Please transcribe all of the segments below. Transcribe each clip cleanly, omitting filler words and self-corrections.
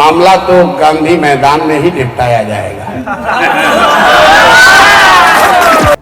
मामला तो गांधी मैदान में ही निपटाया जाएगा।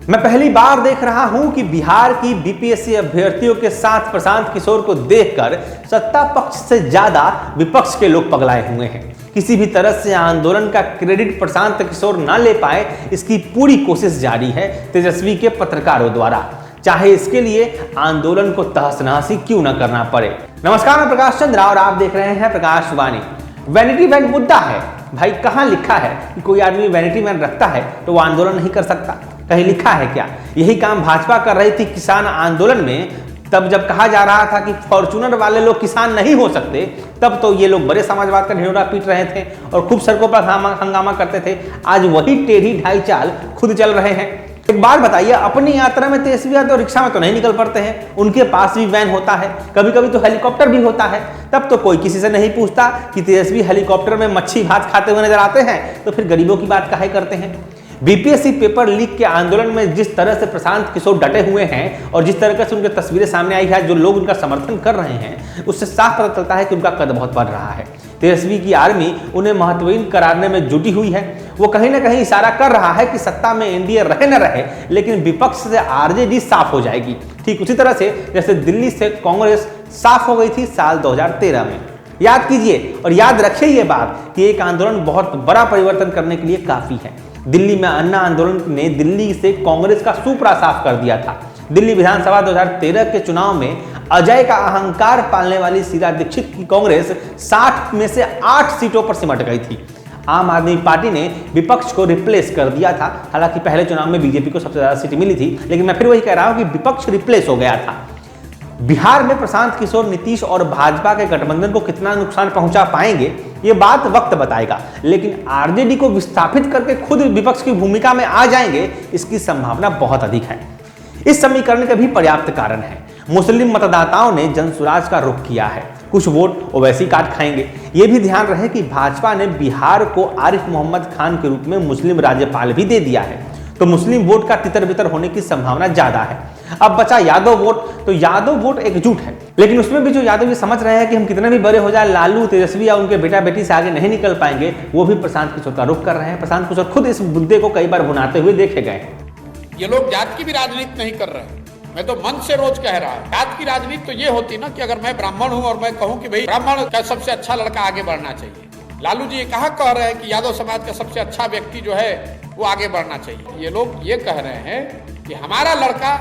मैं पहली बार देख रहा हूं कि बिहार की बीपीएससी अभ्यर्थियों के साथ प्रशांत किशोर को देखकर सत्ता पक्ष से ज्यादा विपक्ष के लोग पगलाए हुए हैं। किसी भी तरह से आंदोलन का क्रेडिट प्रशांत किशोर न ले पाए, इसकी पूरी कोशिश जारी है तेजस्वी के पत्रकारों द्वारा, चाहे इसके लिए आंदोलन को तहस नहस ही क्यों न करना पड़े। नमस्कार, मैं प्रकाश चंद्र और आप देख रहे हैं प्रकाश वाणी। वैनिटी वैन मुद्दा है भाई, कहां लिखा है कि कोई आदमी वैनिटी वैन रखता है तो वो आंदोलन नहीं कर सकता? कहीं लिखा है क्या? यही काम भाजपा कर रही थी किसान आंदोलन में। तब जब कहा जा रहा था कि फॉर्च्यूनर वाले लोग किसान नहीं हो सकते, तब तो ये लोग बड़े समाजवाद का ढिंढोरा पीट रहे थे और खूब सड़कों पर हंगामा करते थे। आज वही टेढ़ी ढाई चाल खुद चल रहे हैं। एक बात बताइए, अपनी यात्रा में तेजस्वी यादव रिक्शा में तो नहीं निकल पड़ते हैं, उनके पास भी वैन होता है, कभी कभी तो हेलीकॉप्टर भी होता है। तब तो कोई किसी से नहीं पूछता कि तेजस्वी हेलीकॉप्टर में मच्छी भात खाते हुए नजर आते हैं, तो फिर गरीबों की बात काहे करते हैं। बीपीएससी पेपर लीक के आंदोलन में जिस तरह से प्रशांत किशोर डटे हुए हैं और जिस तरह से उनकी तस्वीरें सामने आई है, जो लोग उनका समर्थन कर रहे हैं, उससे साफ पता चलता है कि उनका कद बहुत बढ़ रहा है। तेजस्वी की आर्मी उन्हें महत्वहीन करारने में जुटी हुई है। वो कहीं ना कहीं इशारा कर रहा है कि सत्ता में एनडीए रहे न रहे, लेकिन विपक्ष से आरजेडी साफ हो जाएगी। ठीक उसी तरह से जैसे दिल्ली से कांग्रेस साफ हो गई थी साल 2013 में। याद कीजिए और याद रखिए ये बात कि एक आंदोलन बहुत बड़ा परिवर्तन करने के लिए काफी है। दिल्ली में अन्ना आंदोलन ने दिल्ली से कांग्रेस का सुपड़ा साफ कर दिया था। दिल्ली विधानसभा 2013 के चुनाव में अजय का अहंकार पालने वाली शीला दीक्षित की कांग्रेस 60 में से 8 सीटों पर सिमट गई थी। आम आदमी पार्टी ने विपक्ष को रिप्लेस कर दिया था। हालांकि पहले चुनाव में बीजेपी को सबसे ज्यादा सीट मिली थी, लेकिन मैं फिर वही कह रहा हूं कि विपक्ष रिप्लेस हो गया था। बिहार में प्रशांत किशोर नीतीश और भाजपा के गठबंधन को कितना नुकसान पहुंचा पाएंगे, ये बात वक्त बताएगा। लेकिन आरजेडी को विस्थापित करके खुद विपक्ष की भूमिका में आ जाएंगे, इसकी संभावना बहुत अधिक है। इस समीकरण के भी पर्याप्त कारण है। मुस्लिम मतदाताओं ने जनसुराज का रुख किया है, कुछ वोट ओवैसी काट खाएंगे। यह भी ध्यान रहे कि भाजपा ने बिहार को आरिफ मोहम्मद खान के रूप में मुस्लिम राज्यपाल भी दे दिया है, तो मुस्लिम वोट का तितर बितर होने की संभावना ज्यादा है। अब बचा यादव वोट, तो यादव वोट एकजुट है, लेकिन उसमें भी जो यादव ये समझ रहे हैं कि हम कितने भी बड़े हो जाए, लालू तेजस्वी या उनके बेटा बेटी से आगे नहीं निकल पाएंगे, वो भी प्रशांत किशोर का रुख कर रहे हैं। प्रशांत किशोर खुद इस मुद्दे को कई बार भुनाते हुए देखे गए हैं। ये लोग जात की भी राजनीति नहीं कर रहे हैं। मैं तो मन से रोज कह रहा हूँ, जात की राजनीति तो ये होती ना कि अगर मैं ब्राह्मण हूँ और मैं कहूँ कि भाई ब्राह्मण का सबसे अच्छा लड़का आगे बढ़ना चाहिए। लालू जी कहाँ कह रहे हैं कि यादव समाज का सबसे अच्छा व्यक्ति जो है वो आगे बढ़ना चाहिए। ये लोग ये कह रहे हैं कि हमारा लड़का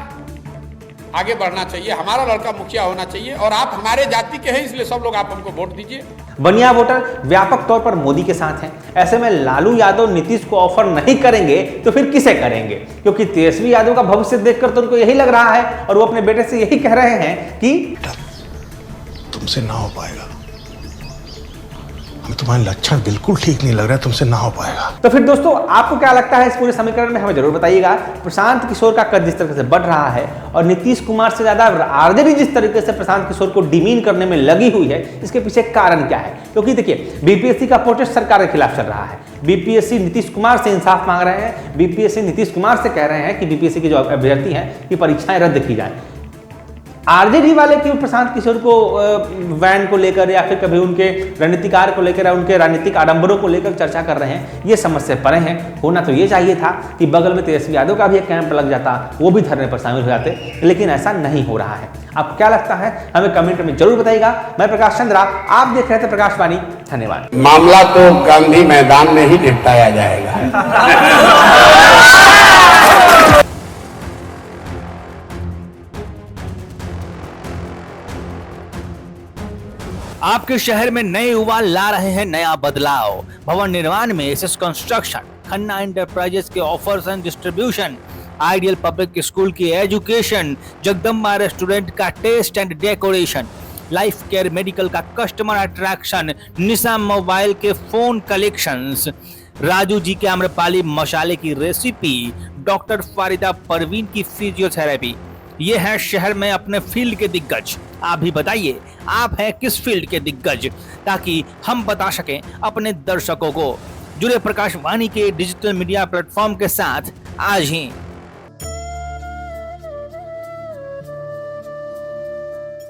आगे बढ़ना चाहिए, हमारा लड़का मुखिया होना चाहिए और आप हमारे जाति के हैं, इसलिए सब लोग आप हमको वोट दीजिए। बनिया वोटर व्यापक तौर पर मोदी के साथ हैं। ऐसे में लालू यादव नीतीश को ऑफर नहीं करेंगे तो फिर किसे करेंगे? क्योंकि तेजस्वी यादव का भविष्य देखकर तो उनको यही लग रहा है और वो अपने बेटे से यही कह रहे हैं कि तुमसे ना हो पाएगा, हमें तुम्हारे लक्षण बिल्कुल ठीक नहीं लग रहा है, तुमसे ना हो पाएगा। तो फिर दोस्तों, आपको क्या लगता है इस पूरे समीकरण में? हमें जरूर बताइएगा। प्रशांत किशोर का कद जिस तरह से बढ़ रहा है और नीतीश कुमार से ज्यादा आरजेडी जिस तरीके से प्रशांत किशोर को डिमीन करने में लगी हुई है, इसके पीछे कारण क्या है? क्योंकि देखिए, बीपीएससी का प्रोटेस्ट सरकार के खिलाफ चल रहा है। बीपीएससी नीतीश कुमार से इंसाफ मांग रहे हैं। बीपीएससी नीतीश कुमार से कह रहे हैं कि बीपीएससी के जो अभ्यर्थी हैं कि परीक्षाएं रद्द की जाए। आरजेडी वाले क्यों प्रशांत किशोर को वैन को लेकर या फिर कभी उनके रणनीतिकार को लेकर या उनके राजनीतिक आडंबरों को लेकर चर्चा कर रहे हैं, ये समझ से परे हैं। होना तो ये चाहिए था कि बगल में तेजस्वी यादव का भी एक कैंप लग जाता, वो भी धरने पर शामिल हो जाते, लेकिन ऐसा नहीं हो रहा है। आपको क्या लगता है हमें कमेंट में जरूर बताइएगा। मैं प्रकाश चंद्रा, आप देख रहे थे प्रकाश वाणी। धन्यवाद। मामला तो गांधी मैदान में ही निपटाया जाएगा। आपके शहर में नए युवा ला रहे हैं नया बदलाव। भवन निर्माण में एसएस कंस्ट्रक्शन, खन्ना एंटरप्राइजेस के offers and distribution, ideal public school की एजुकेशन, जगदम्बा रेस्टोरेंट का taste and decoration, life care medical का कस्टमर अट्रैक्शन, निशा मोबाइल के फोन कलेक्शंस, राजू जी के आम्रपाली मसाले की रेसिपी, डॉक्टर फारिदा परवीन की फिजियोथेरेपी। ये है शहर में अपने फील्ड के दिग्गज। आप भी बताइए, आप हैं किस फील्ड के दिग्गज, ताकि हम बता सकें अपने दर्शकों को। जुड़े प्रकाश वाणी के डिजिटल मीडिया प्लेटफॉर्म के साथ आज ही।